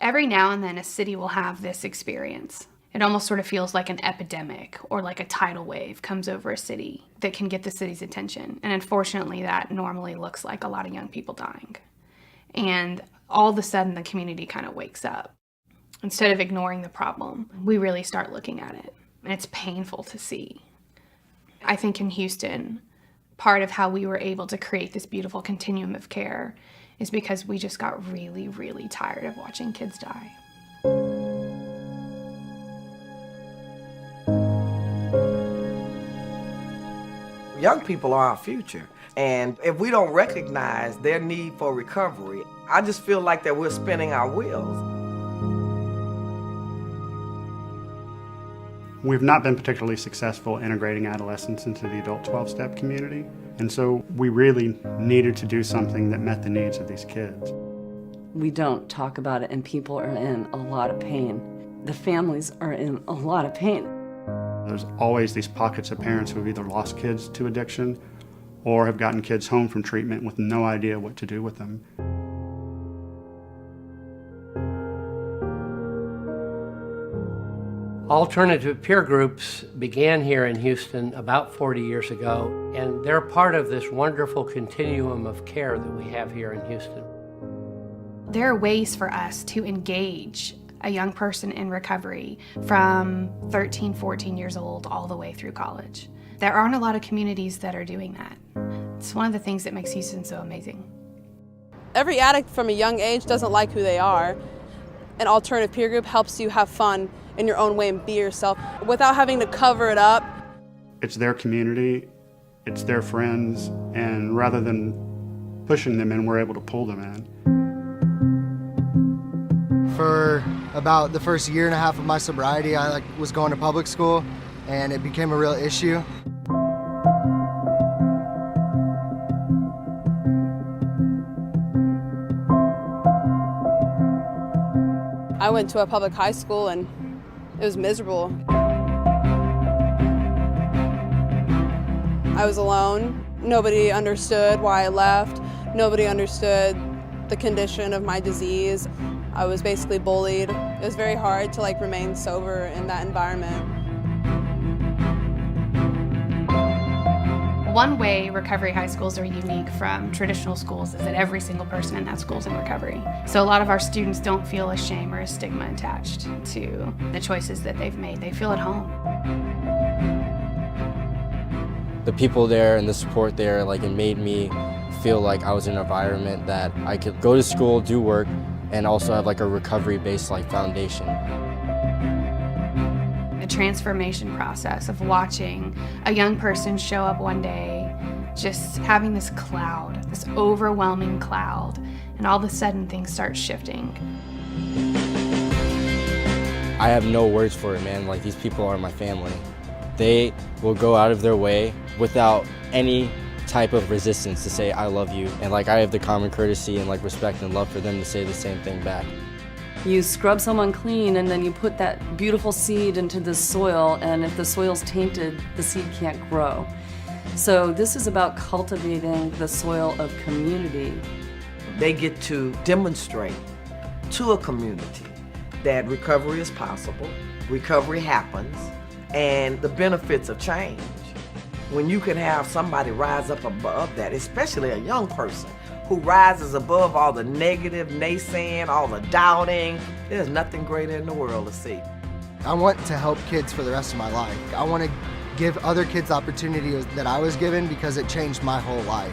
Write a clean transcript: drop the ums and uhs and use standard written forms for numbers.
Every now and then a city will have this experience. It almost sort of feels like an epidemic or like a tidal wave comes over a city that can get the city's attention. And unfortunately, that normally looks like a lot of young people dying. And all of a sudden, the community kind of wakes up. Instead of ignoring the problem, we really start looking at it. And it's painful to see. I think in Houston, part of how we were able to create this beautiful continuum of care is because we just got really, really tired of watching kids die. Young people are our future, and if we don't recognize their need for recovery, I just feel like that we're spinning our wheels. We've not been particularly successful integrating adolescents into the adult 12-step community, and so we really needed to do something that met the needs of these kids. We don't talk about it, and people are in a lot of pain. The families are in a lot of pain. There's always these pockets of parents who have either lost kids to addiction or have gotten kids home from treatment with no idea what to do with them. Alternative peer groups began here in Houston about 40 years ago, and they're part of this wonderful continuum of care that we have here in Houston. There are ways for us to engage a young person in recovery from 13, 14 years old all the way through college. There aren't a lot of communities that are doing that. It's one of the things that makes Houston so amazing. Every addict from a young age doesn't like who they are. An alternative peer group helps you have fun in your own way and be yourself without having to cover it up. It's their community, it's their friends, and rather than pushing them in, we're able to pull them in. For about the first year and a half of my sobriety, I was going to public school, and it became a real issue. I went to a public high school and it was miserable. I was alone. Nobody understood why I left. Nobody understood the condition of my disease. I was basically bullied. It was very hard to remain sober in that environment. One way recovery high schools are unique from traditional schools is that every single person in that school is in recovery. So a lot of our students don't feel a shame or a stigma attached to the choices that they've made. They feel at home. The people there and the support there, it made me feel like I was in an environment that I could go to school, do work, and also have a recovery-based foundation. The transformation process of watching a young person show up one day, just having this cloud, this overwhelming cloud, and all of a sudden things start shifting. I have no words for it, man. These people are my family. They will go out of their way without any type of resistance to say I love you, and I have the common courtesy and respect and love for them to say the same thing back. You scrub someone clean, and then you put that beautiful seed into the soil, and if the soil's tainted, the seed can't grow. So this is about cultivating the soil of community. They get to demonstrate to a community that recovery is possible, recovery happens, and the benefits of change. When you can have somebody rise up above that, especially a young person who rises above all the negative, naysaying, all the doubting, there's nothing greater in the world to see. I want to help kids for the rest of my life. I want to give other kids opportunities that I was given because it changed my whole life.